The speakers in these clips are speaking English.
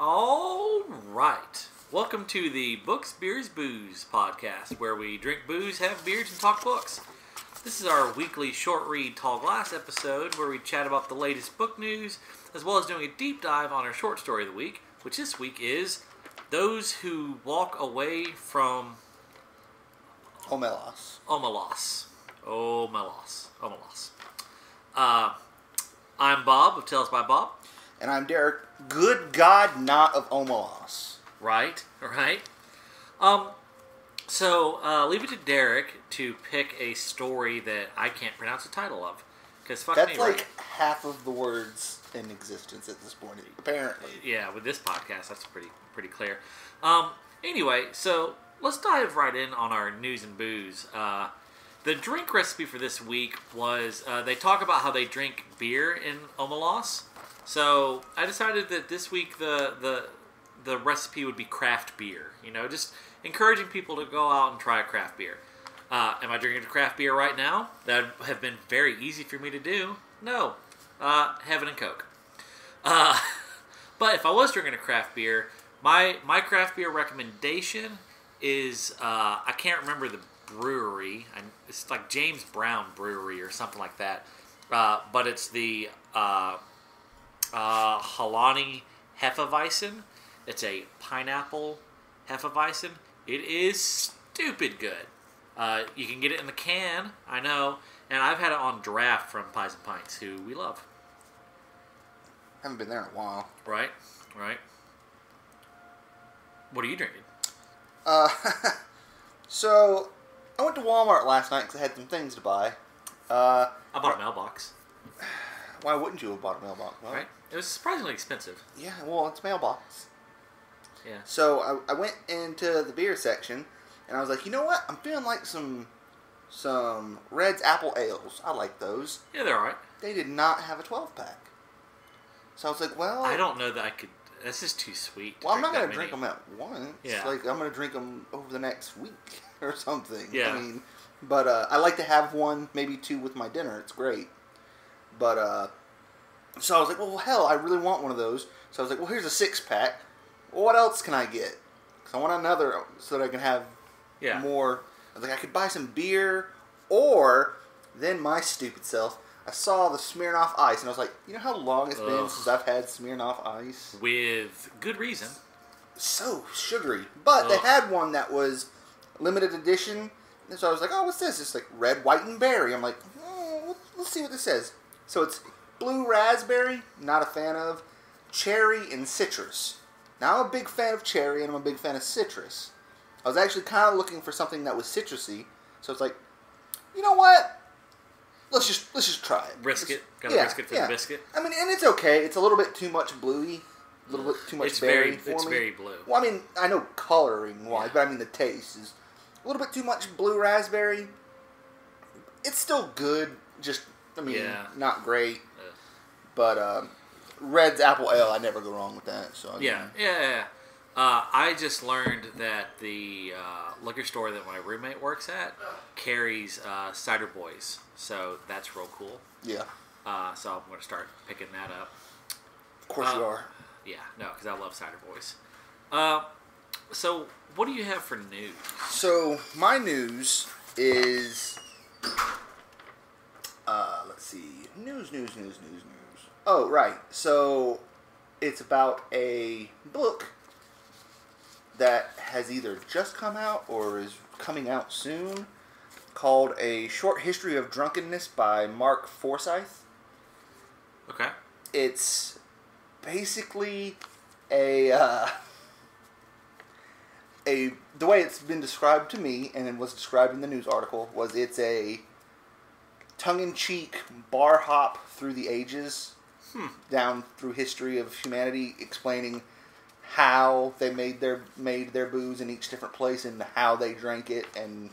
All right. Welcome to the Books, Beers, Booze podcast, where we drink booze, have beers, and talk books. This is our weekly short read tall glass episode where we chat about the latest book news, as well as doing a deep dive on our short story of the week, which this week is Those Who Walk Away from Omelas. I'm Bob of TalesbyBob. And I'm Derek. Good God, not of Omelas. Right. So leave it to Derek to pick a story that I can't pronounce the title of. Because That's like half of the words in existence at this point, apparently. Yeah, with this podcast, that's pretty clear. Anyway, so let's dive right in on our news and booze. The drink recipe for this week was, they talk about how they drink beer in Omelas. So I decided that this week the recipe would be craft beer. You know, just encouraging people to go out and try a craft beer. Am I drinking a craft beer right now? That would have been very easy for me to do. No. Heaven and Coke. But if I was drinking a craft beer, my craft beer recommendation is, I can't remember the brewery. It's like James Brown Brewery or something like that. But it's the Halani Hefeweizen. It's a pineapple Hefeweizen. It is stupid good. You can get it in the can, I know, and I've had it on draft from Pies and Pints, who we love. Haven't been there in a while. Right. What are you drinking? So I went to Walmart last night because I had some things to buy. I bought a mailbox. Why wouldn't you have bought a mailbox? Well, right? It was surprisingly expensive. Yeah, well, it's a mailbox. Yeah. So I went into the beer section, and I was like, you know what? I'm feeling like some Red's Apple Ales. I like those. Yeah, they're alright. They did not have a 12-pack. So I was like, well... I don't know that I could... That's just too sweet. Well, I'm not going to drink them at once. Yeah. Like, I'm going to drink them over the next week or something. Yeah. I mean, but I like to have one, maybe two with my dinner. It's great. But, so I was like, well, hell, I really want one of those. So I was like, well, here's a 6-pack. Well, what else can I get? Because I want another so that I can have more. I was like, I could buy some beer, or then my stupid self, I saw the Smirnoff Ice, and I was like, you know how long it's been since I've had Smirnoff Ice? With good reason. So sugary. But they had one that was limited edition, and so I was like, oh, what's this? It's like red, white, and berry. I'm like, let's see what this says. So it's blue raspberry, not a fan of, cherry, and citrus. Now I'm a big fan of cherry, and I'm a big fan of citrus. I was actually kind of looking for something that was citrusy, so it's like, you know what? Let's just try it. Risk it. Gotta risk it for the biscuit. I mean, and it's okay. It's a little bit too much bluey, a little bit too much berry for me. It's very blue. Well, I mean, I know coloring-wise, but I mean the taste is a little bit too much blue raspberry. It's still good, just, I mean, not great. But Red's Apple Ale, I never go wrong with that. So Yeah. I just learned that the liquor store that my roommate works at carries Cider Boys, so that's real cool. Yeah. So I'm going to start picking that up. Of course you are. Yeah, no, because I love Cider Boys. So what do you have for news? So my news is, let's see, news. Oh, right. So it's about a book that has either just come out or is coming out soon, called A Short History of Drunkenness by Mark Forsyth. Okay. It's basically the way it's been described to me, and it was described in the news article, was it's a tongue-in-cheek bar hop through the ages, down through history of humanity, explaining how they made their booze in each different place and how they drank it and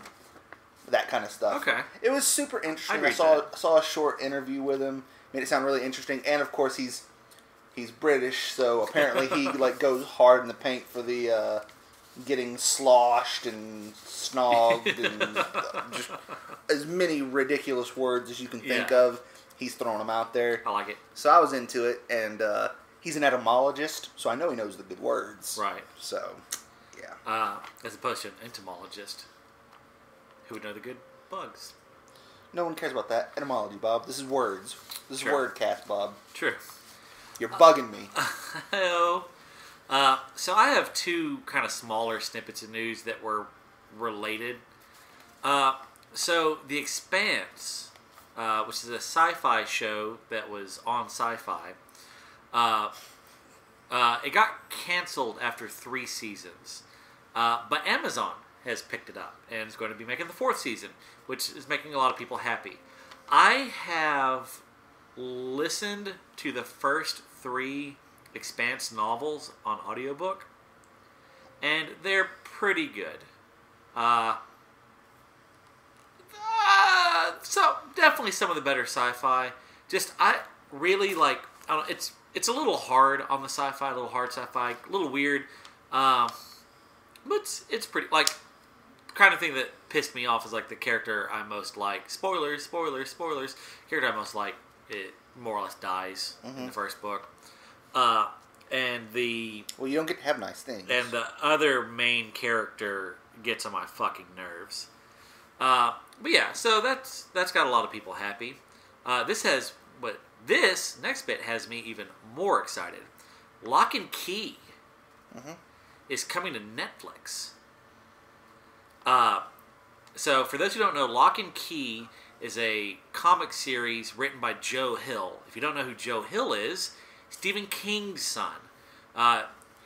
that kind of stuff. Okay. It was super interesting. I that. saw a short interview with him. Made it sound really interesting, and of course he's British, so apparently he like goes hard in the paint for the getting sloshed and snogged and just as many ridiculous words as you can think of. He's throwing them out there. I like it. So I was into it, and he's an etymologist, so I know he knows the good words. Right. So, yeah. As opposed to an entomologist who would know the good bugs. No one cares about that. Etymology, Bob. This is words. This is wordcast, Bob. True. You're bugging me. Hello. So I have two kind of smaller snippets of news that were related. So The Expanse, which is a sci-fi show that was on Sci-Fi, it got canceled after 3 seasons. But Amazon has picked it up and is going to be making the 4th season, which is making a lot of people happy. I have listened to the first 3 Expanse novels on audiobook, and they're pretty good. So definitely some of the better sci-fi. Just I really like. I don't know, it's a little hard on the sci-fi, a little hard sci-fi, a little weird. But it's pretty like kind of thing that pissed me off is like the character I most like. Spoilers. Character I most like, it more or less dies in the first book. And the you don't get to have nice things. And the other main character gets on my fucking nerves. But yeah, so that's got a lot of people happy. This next bit has me even more excited. Lock and Key is coming to Netflix. So for those who don't know, Lock and Key is a comic series written by Joe Hill. If you don't know who Joe Hill is, Stephen King's son,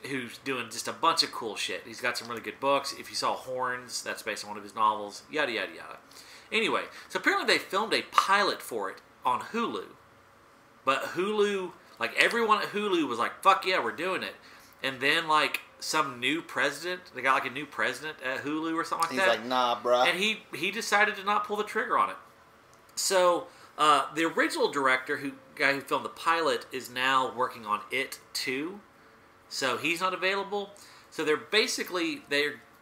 who's doing just a bunch of cool shit. He's got some really good books. If you saw Horns, that's based on one of his novels. Yada, yada, yada. Anyway, so apparently they filmed a pilot for it on Hulu. But Hulu, like everyone at Hulu was like, fuck yeah, we're doing it. And then like some new president, they got like a new president at Hulu or something like that. He's like, nah, bruh. And he decided to not pull the trigger on it. So the original director, guy who filmed the pilot, is now working on It 2. So he's not available. So they're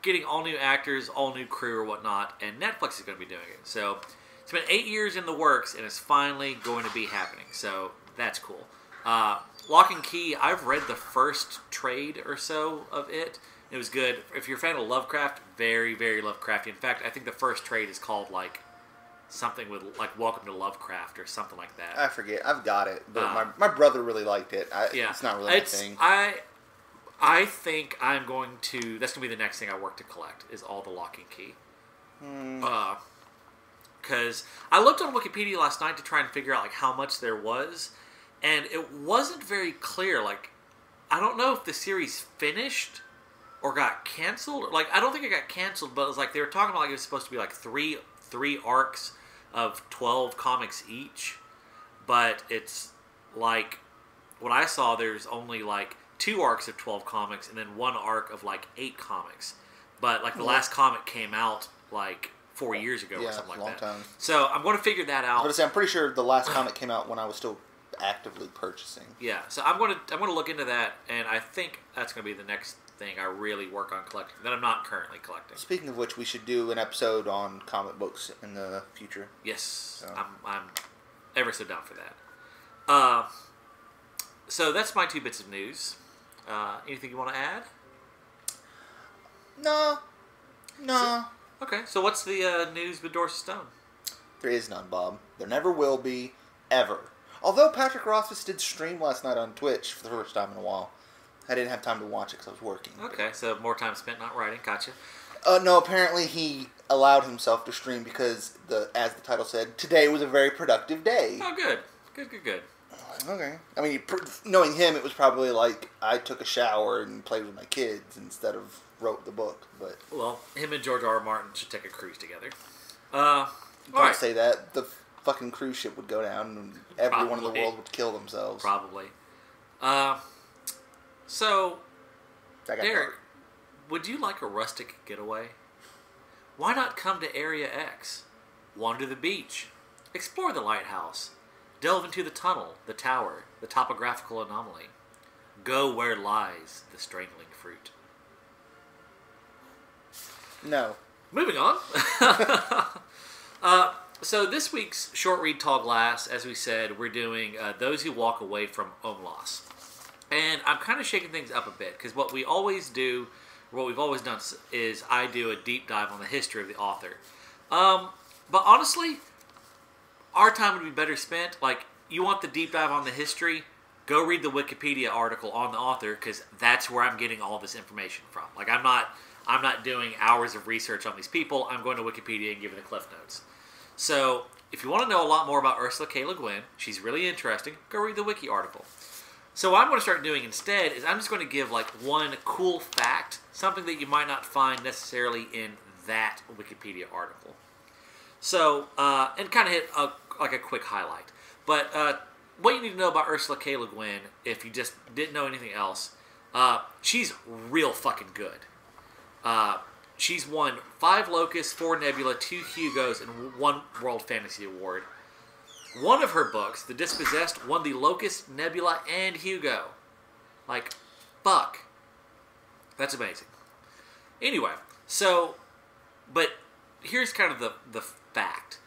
getting all new actors, all new crew or whatnot, and Netflix is going to be doing it. So it's been 8 years in the works, and it's finally going to be happening. So that's cool. Lock and Key, I've read the first trade or so of it. It was good. If you're a fan of Lovecraft, very, very Lovecrafty. In fact, I think the first trade is called like something with like Welcome to Lovecraft or something like that. I forget. I've got it, but my brother really liked it. It's not really my thing. I think I'm going to. That's going to be the next thing I work to collect is all the Lock and Key. Because I looked on Wikipedia last night to try and figure out like how much there was, and it wasn't very clear. Like, I don't know if the series finished or got canceled. Like, I don't think it got canceled, but it was like they were talking about like it was supposed to be like three arcs of 12 comics each, but it's like what I saw. There's only like 2 arcs of 12 comics and then 1 arc of like 8 comics. But like the last comic came out like 4 years ago or something like that. Time. So I'm going to figure that out. I'm pretty sure the last comic came out when I was still actively purchasing. Yeah, so I'm going to look into that, and I think that's going to be the next thing I really work on collecting that I'm not currently collecting. Speaking of which, we should do an episode on comic books in the future. Yes, so. I'm ever so down for that. So that's my 2 bits of news. Anything you want to add? No. Okay, so what's the news with Dorsey Stone? There is none, Bob. There never will be, ever. Although Patrick Rothfuss did stream last night on Twitch for the first time in a while. I didn't have time to watch it because I was working. Okay, so more time spent not writing. Gotcha. No, apparently he allowed himself to stream because, as the title said, today was a very productive day. Oh, good. Good. Okay. I mean, knowing him, it was probably like I took a shower and played with my kids instead of wrote the book. But well, him and George R. Martin should take a cruise together. Don't say that. The fucking cruise ship would go down and everyone in the world would kill themselves. Probably. So, Derek, would you like a rustic getaway? Why not come to Area X? Wander the beach. Explore the lighthouse. Delve into the tunnel, the tower, the topographical anomaly. Go where lies the strangling fruit. No. Moving on. So this week's Short Read Tall Glass, as we said, we're doing Those Who Walk Away from Omelas. And I'm kind of shaking things up a bit because what we always do, what we've always done, is I do a deep dive on the history of the author. But honestly, our time would be better spent. Like, you want the deep dive on the history? Go read the Wikipedia article on the author because that's where I'm getting all this information from. Like, I'm not doing hours of research on these people. I'm going to Wikipedia and giving the cliff notes. So, if you want to know a lot more about Ursula K. Le Guin, she's really interesting. Go read the wiki article. So what I'm going to start doing instead is I'm just going to give like one cool fact, something that you might not find necessarily in that Wikipedia article. So, and kind of hit a quick highlight. But what you need to know about Ursula K. Le Guin, if you just didn't know anything else, she's real fucking good. She's won 5 Locusts, 4 Nebula, 2 Hugos, and 1 World Fantasy Award. One of her books, The Dispossessed, won the Locust, Nebula, and Hugo. Like, fuck. That's amazing. Anyway, so, but here's kind of the fact.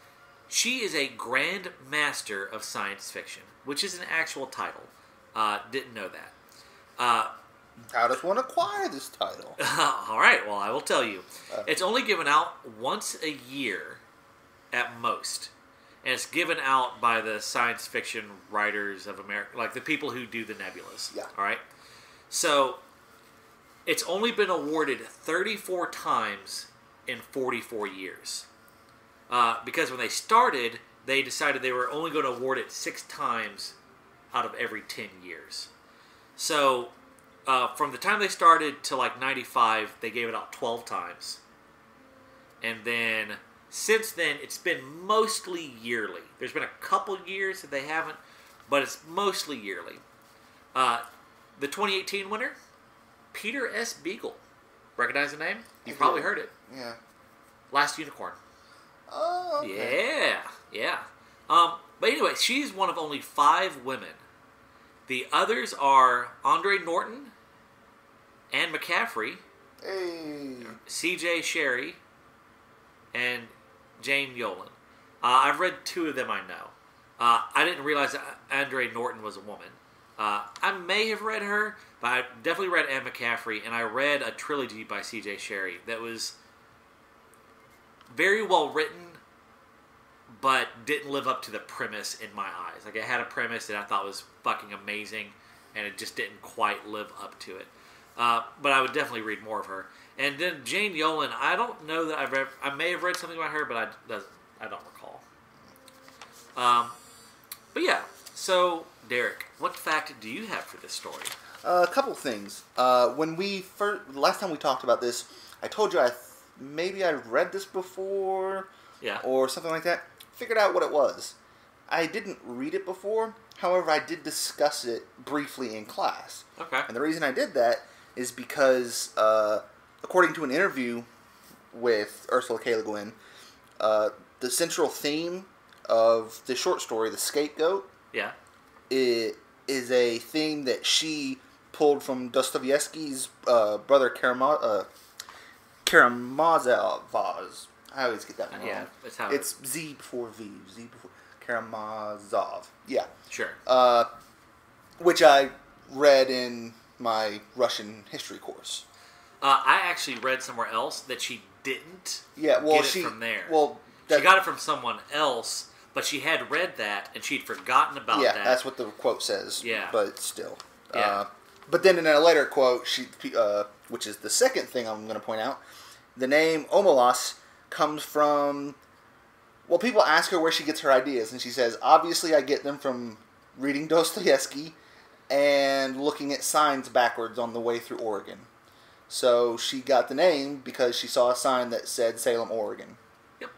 She is a Grand Master of Science Fiction, which is an actual title. Didn't know that. How does one acquire this title? All right, well, I will tell you. It's only given out once a year at most. And it's given out by the science fiction writers of America, like the people who do the nebulas. Yeah. All right? So, it's only been awarded 34 times in 44 years. Because when they started, they decided they were only going to award it 6 times out of every 10 years. So, from the time they started to like 95, they gave it out 12 times. And then, since then, it's been mostly yearly. There's been a couple years that they haven't, but it's mostly yearly. The 2018 winner, Peter S. Beagle. Recognize the name? You've probably heard it. Yeah. Last Unicorn. Oh, okay. Yeah. But anyway, she's one of only 5 women. The others are Andre Norton, Anne McCaffrey, C.J. Sherry, and Jane Yolen. I've read 2 of them I know. I didn't realize that Andre Norton was a woman. I may have read her, but I definitely read Anne McCaffrey, and I read a trilogy by C.J. Sherry that was very well written, but didn't live up to the premise in my eyes. Like, it had a premise that I thought was fucking amazing, and it just didn't quite live up to it. But I would definitely read more of her. And then Jane Yolen, I don't know that I've read. I may have read something about her, but I don't recall. But yeah. So Derek, what fact do you have for this story? A couple things. When last time we talked about this, I told you maybe I read this before, or something like that. Figured out what it was. I didn't read it before. However, I did discuss it briefly in class. Okay. And the reason I did that is because, according to an interview with Ursula K. Le Guin, the central theme of the short story, The Scapegoat, it is a theme that she pulled from Dostoevsky's brother Karamazov. I always get that one wrong. Yeah, it's Z before V. Z before Karamazov. Yeah. Sure. Which I read in my Russian history course. I actually read somewhere else that she didn't get it from there. Well, she got it from someone else, but she had read that, and she'd forgotten about that. Yeah, that's what the quote says. Yeah. But still. Yeah. But then in a later quote, which is the second thing I'm going to point out, the name Omelas comes from... Well, people ask her where she gets her ideas, and she says, obviously I get them from reading Dostoevsky and looking at signs backwards on the way through Oregon. So she got the name because she saw a sign that said Salem, Oregon. Yep.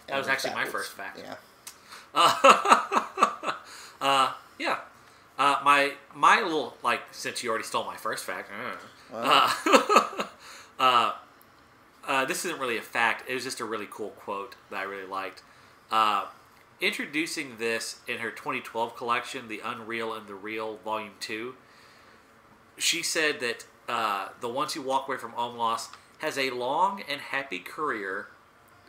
That was actually my first fact. Yeah. Yeah. My little, like, since you already stole my first fact, this isn't really a fact. It was just a really cool quote that I really liked. Introducing this in her 2012 collection, The Unreal and the Real, Volume 2, she said that The Ones Who Walk Away from Omelas has a long and happy career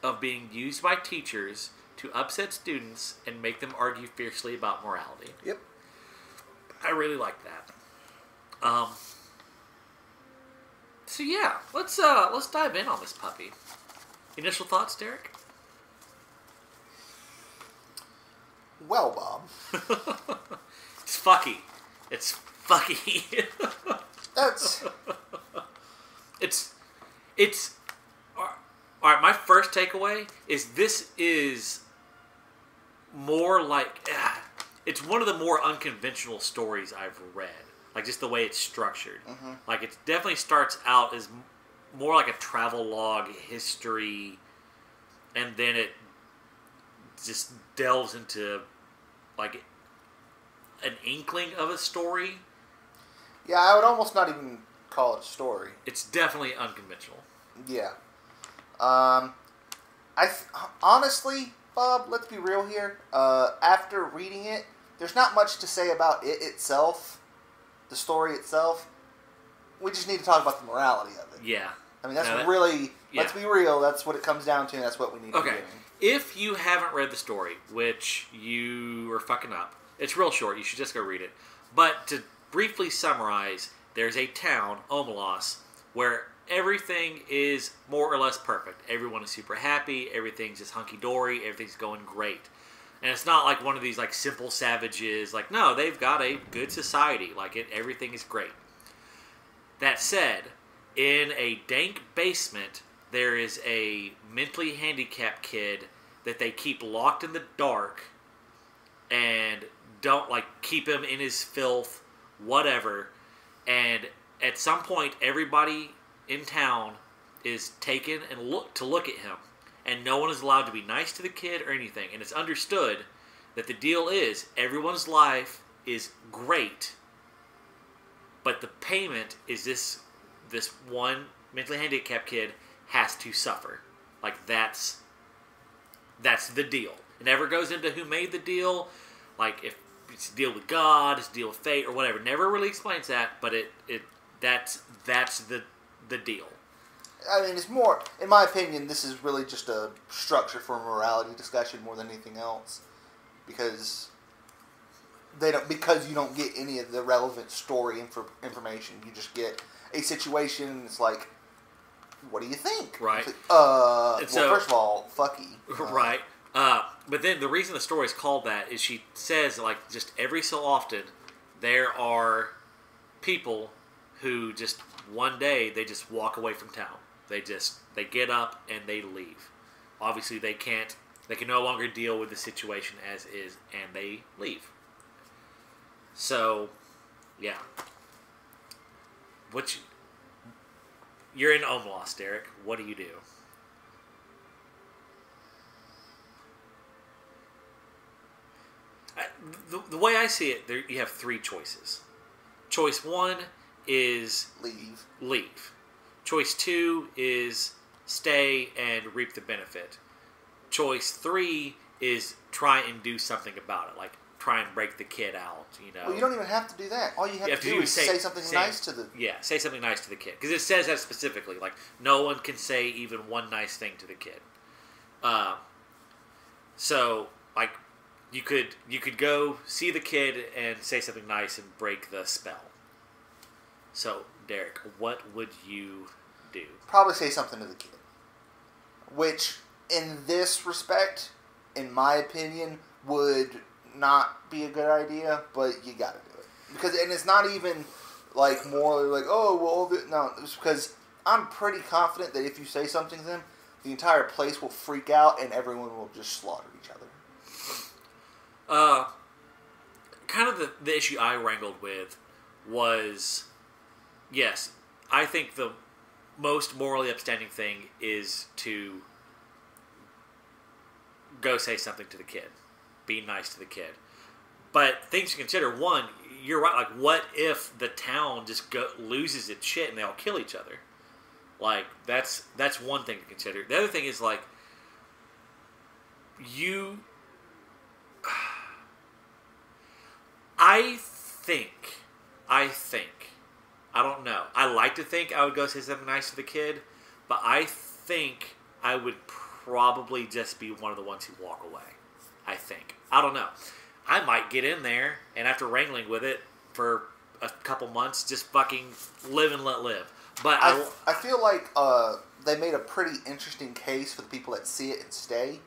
of being used by teachers to upset students and make them argue fiercely about morality. Yep. I really like that. Um, so yeah, let's dive in on this puppy. Initial thoughts, Derek? Well, Bob. It's fucky. It's fucky. That's... It's... Alright, my first takeaway is this is more like... it's one of the more unconventional stories I've read. Like, just the way it's structured. Mm-hmm. Like, it definitely starts out as more like a travel log history, and then it just delves into, like, an inkling of a story. Yeah, I would almost not even call it a story. It's definitely unconventional. Yeah. Honestly, Bob, let's be real here. After reading it, there's not much to say about it itself, the story itself. We just need to talk about the morality of it. Yeah. I mean, that's really, let's be real, that's what it comes down to, and that's what we need to be doing. If you haven't read the story, which you are fucking up, it's real short, you should just go read it. But to briefly summarize, there's a town, Omelas, where everything is more or less perfect. Everyone is super happy, everything's just hunky-dory, everything's going great. And it's not like one of these like simple savages, like, no, they've got a good society, like everything is great. That said, in a dank basement, there is a mentally handicapped kid that they keep locked in the dark and don't, like, keep him in his filth, whatever. And at some point, everybody in town is taken and look at him. And no one is allowed to be nice to the kid or anything. And it's understood that the deal is everyone's life is great, but the payment is this one mentally handicapped kid has to suffer. Like, that's the deal. It never goes into who made the deal, like if it's a deal with God, it's a deal with fate, or whatever. It never really explains that, but that's the deal. I mean, it's more, in my opinion, this is really just a structure for a morality discussion more than anything else, because you don't get any of the relevant story information. You just get a situation. It's like, what do you think? Right. Like, well, first of all, fucky. Right. But then the reason the story is called that is she says, like, just every so often there are people who just one day they just walk away from town. They get up and they leave. Obviously they can no longer deal with the situation as is, and they leave. So, yeah. You're in Omelas, Derek. What do you do? The way I see it, you have three choices. Choice one is leave. Choice two is stay and reap the benefit. Choice three is try and do something about it, like try and break the kid out. Well, you don't even have to do that. All you have to do is say something nice to the... Yeah, say something nice to the kid. Because it says that specifically. Like, no one can say even one nice thing to the kid. So, like, you could go see the kid and say something nice and break the spell. So, Derek, what would you do? Probably say something to the kid. Which, in this respect, in my opinion, would not be a good idea, but you gotta do it. And it's not even, like, more like, oh, well, no, it's because I'm pretty confident that if you say something to them, the entire place will freak out and everyone will just slaughter each other. Kind of the issue I wrangled with was, yes, I think the most morally upstanding thing is to go say something to the kid. Be nice to the kid. But things to consider, one, you're right, like, what if the town just loses its shit and they all kill each other? Like, that's one thing to consider. The other thing is, like, I think, I don't know. I like to think I would go say something nice to the kid, but I think I would probably just be one of the ones who walk away. I think. I don't know. I might get in there, and after wrangling with it for a couple months, just fucking live and let live. But I feel like they made a pretty interesting case for the people that see it and stay,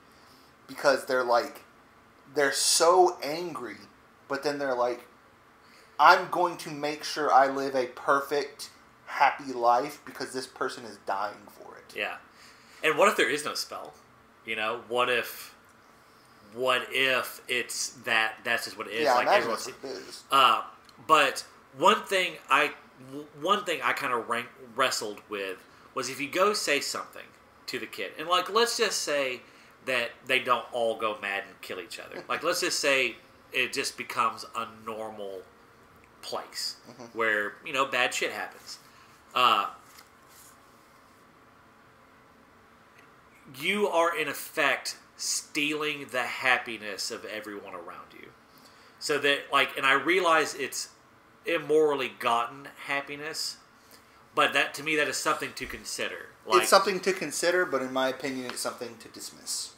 because they're so angry, but then they're like, I'm going to make sure I live a perfect, happy life because this person is dying for it. Yeah. And what if there is no spell? You know, what if it's that's just what it is? Yeah, like that's what it is. But one thing I kind of wrestled with was if you go say something to the kid, and like let's just say that they don't all go mad and kill each other. Like let's just say it just becomes a normal place where, you know, bad shit happens. You are in effect stealing the happiness of everyone around you. So that, like, and I realize it's immorally gotten happiness, but that, to me, that is something to consider. Like, it's something to consider, but in my opinion, it's something to dismiss.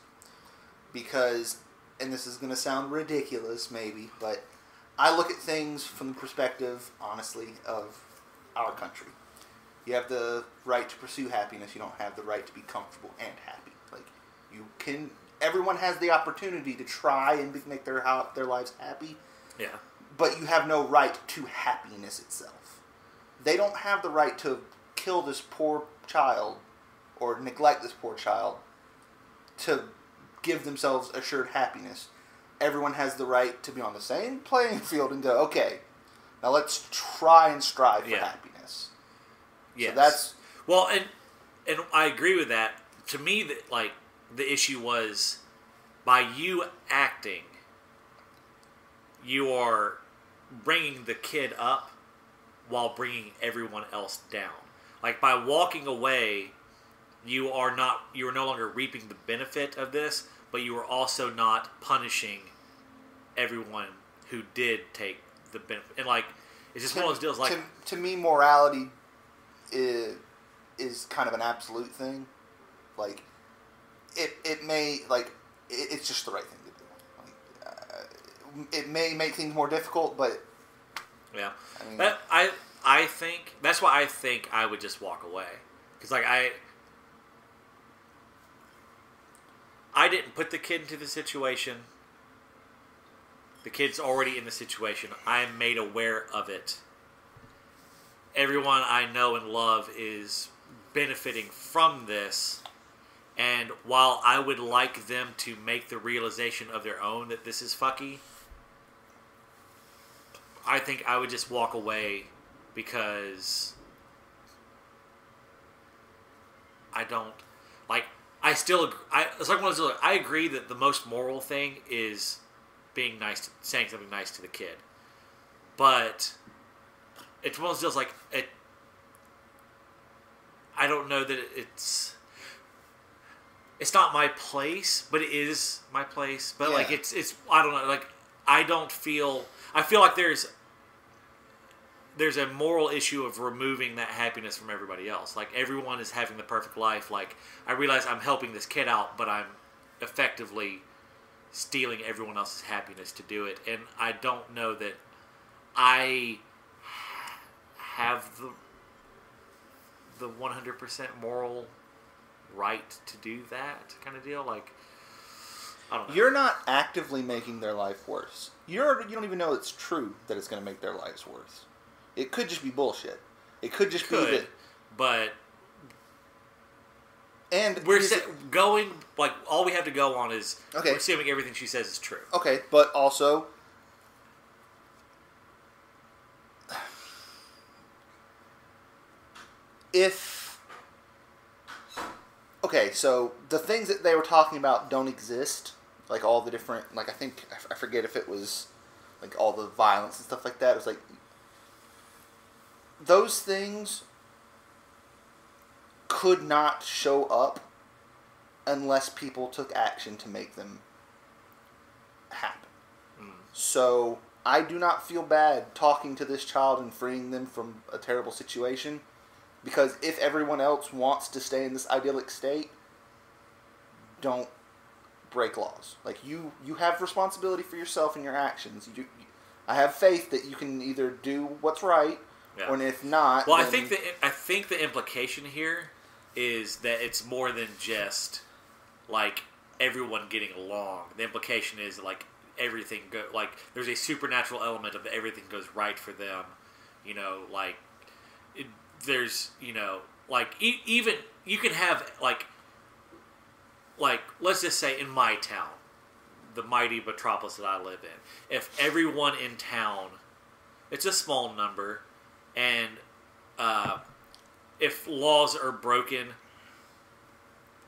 Because, and this is going to sound ridiculous, maybe, but I look at things from the perspective, honestly, of our country. You have the right to pursue happiness. You don't have the right to be comfortable and happy. Like, you can... Everyone has the opportunity to try and make their lives happy. Yeah. But you have no right to happiness itself. They don't have the right to kill this poor child or neglect this poor child to give themselves assured happiness. Everyone has the right to be on the same playing field and go, okay, now let's try and strive for happiness. Yes. So that's... Well, and I agree with that. To me, that like the issue was by you acting, you are bringing the kid up while bringing everyone else down. Like by walking away, you are no longer reaping the benefit of this, but you are also not punishing everyone who did take the benefit. And like, it's just one of those deals. Like to me, morality is kind of an absolute thing. Like it may it's just the right thing to do. Like, it may make things more difficult, but yeah, I mean, I think that's why I think I would just walk away, because like I didn't put the kid into the situation. The kid's already in the situation. I am made aware of it. Everyone I know and love is benefiting from this. And while I would like them to make the realization of their own that this is fucky, I think I would just walk away, because I don't... Like, I still... it's like one of those... I agree that the most moral thing is being nice, saying something nice to the kid. But it's one of those deals like... I don't know that it's... It's not my place, but it is my place. But like it's I don't know, like I feel like there's a moral issue of removing that happiness from everybody else. Like everyone is having the perfect life. Like I realize I'm helping this kid out, but I'm effectively stealing everyone else's happiness to do it. And I don't know that I have the 100% moral right to do that kind of deal. Like, I don't know. You're not actively making their life worse. You don't even know it's true that it's going to make their lives worse. It could just be bullshit. It could just be that. But and we're going, like, all we have to go on is we're assuming everything she says is true. Okay, but also okay, so the things that they were talking about don't exist. Like all the different, like I forget if it was like all the violence and stuff like that. It was like those things could not show up unless people took action to make them happen. So I do not feel bad talking to this child and freeing them from a terrible situation. Because if everyone else wants to stay in this idyllic state, don't break laws. Like, you have responsibility for yourself and your actions. I have faith that you can either do what's right, or if not. Well, then... I think the implication here is that it's more than just like everyone getting along. The implication is like everything like there's a supernatural element of everything goes right for them. Like there's like even you can have like let's just say in my town, the mighty metropolis that I live in, if everyone in town, it's a small number, and if laws are broken,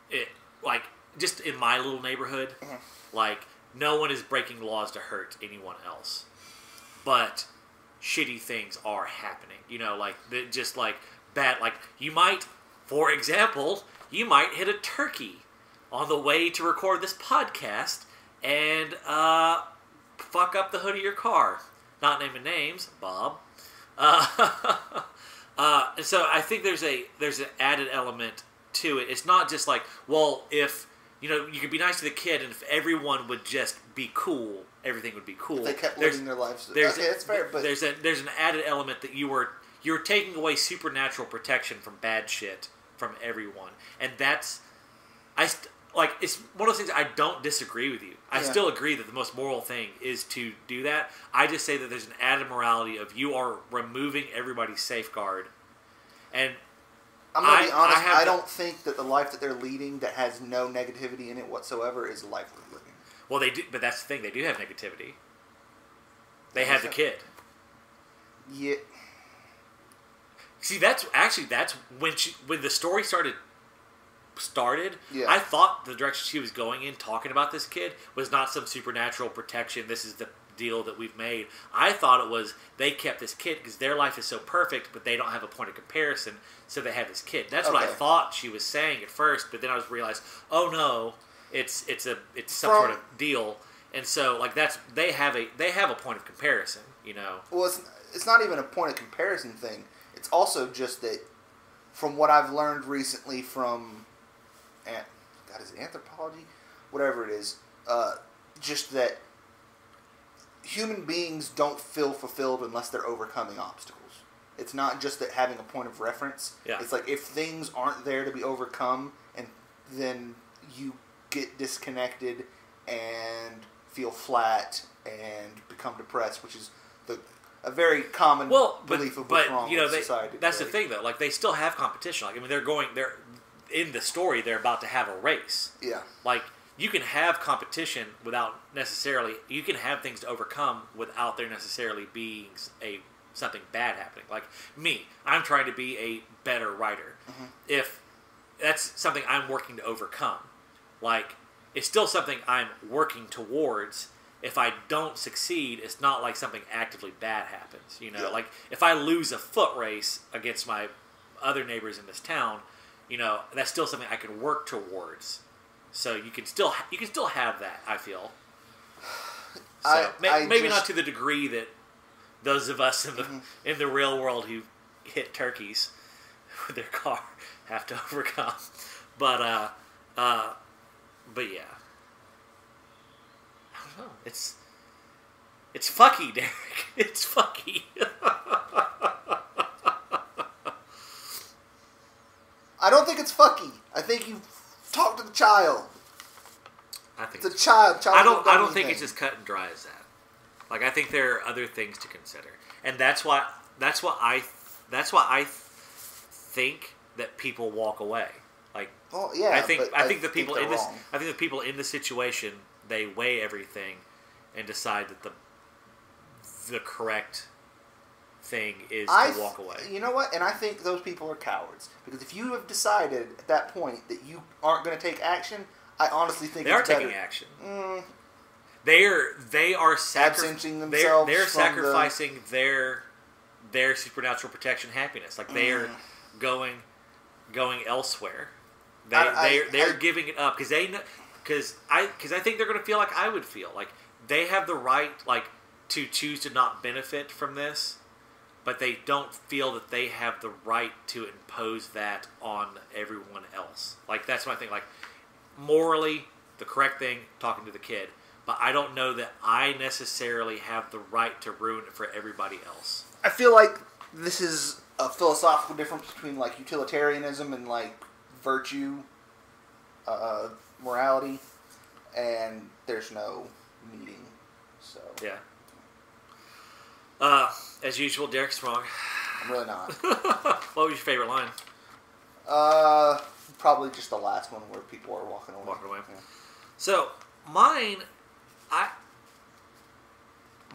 it like just in my little neighborhood, like no one is breaking laws to hurt anyone else, but shitty things are happening. Like just like bad. Like you might, for example, hit a turkey on the way to record this podcast and fuck up the hood of your car. Not naming names, Bob. And so I think there's an added element to it. It's not just like, well, if you could be nice to the kid, and if everyone would just be cool, everything would be cool. If they kept living their lives. Okay, that's fair. But there's an added element that you're taking away supernatural protection from bad shit from everyone, and that's it's one of those things. I don't disagree with you. I still agree that the most moral thing is to do that. I just say that there's an added morality of you are removing everybody's safeguard, and I'm going to be honest, I don't think that the life that they're leading that has no negativity in it whatsoever is a life worth living. Well, they do, but that's the thing. They do have negativity. They have the kid. Yeah. See, that's when the story started. Yeah. I thought the direction she was going in, talking about this kid, was not some supernatural protection. This is the deal that we've made. I thought it was they kept this kid because their life is so perfect, but they don't have a point of comparison, so they have this kid. That's what I thought she was saying at first, but then I was realized, oh no, it's some sort of deal, and so like they have a point of comparison, Well, it's not even a point of comparison thing. It's also just that from what I've learned recently from, is it anthropology? Whatever it is, just that human beings don't feel fulfilled unless they're overcoming obstacles. It's not just that having a point of reference. Yeah. It's like if things aren't there to be overcome, and then you get disconnected and feel flat and become depressed, which is a very common belief of what's wrong with society. That's the thing, though. Like they still have competition. Like they're in the story. They're about to have a race. Yeah. Like you can have competition without necessarily. You can have things to overcome without there necessarily being something bad happening. Like me, I'm trying to be a better writer. Mm-hmm. If that's something I'm working to overcome, like it's still something I'm working towards. If I don't succeed, it's not like something actively bad happens. Yeah. Like if I lose a foot race against my other neighbors in this town, that's still something I can work towards. So you can still have that. I feel. So maybe not to the degree that those of us in the real world who hit turkeys with their car have to overcome, but yeah. I don't know. It's fucky, Derek. It's fucky. I don't think it's fucky. I think you talk to the child. I think it's a child. I don't think it's as cut and dry as that. Like I think there are other things to consider, and that's why I think that people walk away. Like, well, yeah, I think the people in the situation, they weigh everything and decide that the correct thing is to walk away. You know what? And I think those people are cowards, because if you have decided at that point that you aren't going to take action, I honestly think they are taking action. They are sacrificing themselves. They're sacrificing their supernatural protection happiness. Like they are going elsewhere. They're giving it up because I think they're going to feel like I would feel. Like they have the right to choose to not benefit from this, but they don't feel that they have the right to impose that on everyone else. Like that's my thing. Like morally, the correct thing, talking to the kid. but I don't know that I necessarily have the right to ruin it for everybody else. I feel like this is a philosophical difference between like utilitarianism and like virtue, morality, and there's no meeting. So yeah. As usual, Derek's wrong. I'm really not. What was your favorite line? Probably just the last one where people are walking away. Yeah. So mine,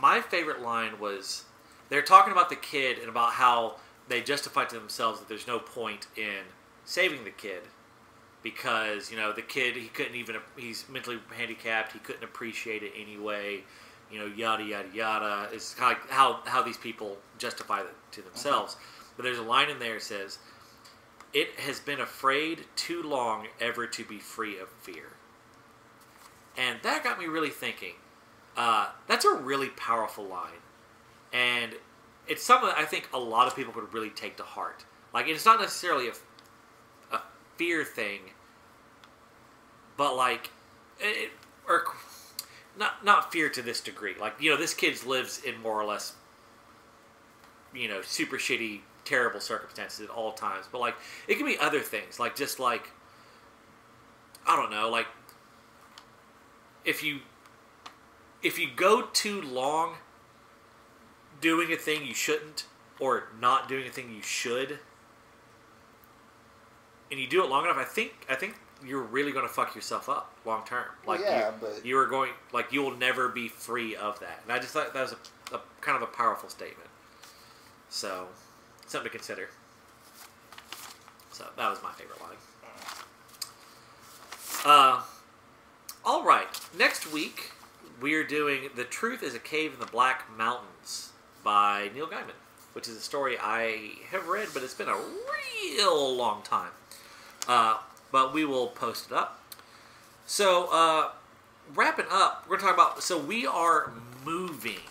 my favorite line was they're talking about the kid and about how they justify to themselves that there's no point in saving the kid because the kid he's mentally handicapped, he couldn't appreciate it anyway. Yada, yada, yada. It's kind of like how these people justify it to themselves. But there's a line in there that says, "It has been afraid too long ever to be free of fear." And that got me really thinking. That's a really powerful line. And it's something that I think a lot of people could really take to heart. Like, it's not necessarily a fear thing, but like, not fear to this degree. Like, this kid lives in more or less, super shitty, terrible circumstances at all times. But, like, it can be other things. Like, just like, I don't know, like, if you go too long doing a thing you shouldn't, or not doing a thing you should, and you do it long enough, I think you're really going to fuck yourself up long term. Like, but you are going, like, you will never be free of that. And I just thought that was a kind of a powerful statement. So, something to consider. So that was my favorite line. All right, next week we are doing "The Truth is a Cave in the Black Mountains" by Neil Gaiman, which is a story I have read, but it's been a real long time. But we will post it up. So, wrapping up, we're going to talk about... So, we are moving.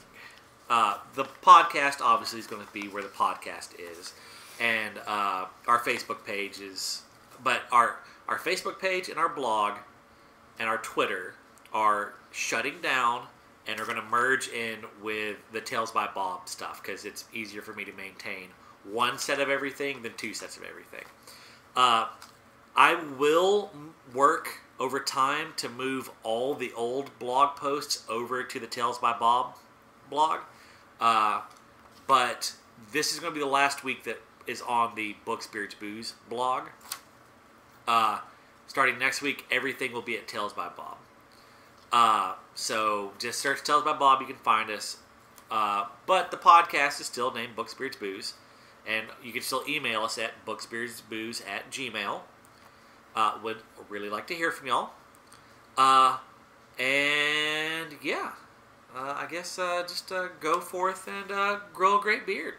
The podcast, obviously, is going to be where the podcast is. And our Facebook page is... But our Facebook page and our blog and our Twitter are shutting down and are going to merge in with the Tales by Bob stuff because it's easier for me to maintain one set of everything than two sets of everything. I will work over time to move all the old blog posts over to the Tales by Bob blog. But this is going to be the last week that is on the Book Spirits Booze blog. Starting next week, everything will be at Tales by Bob. So just search Tales by Bob, you can find us. But the podcast is still named Book Spirits Booze. And you can still email us at bookspiritsbooze@gmail.com. Would really like to hear from y'all. And yeah, I guess just go forth and grow a great beard.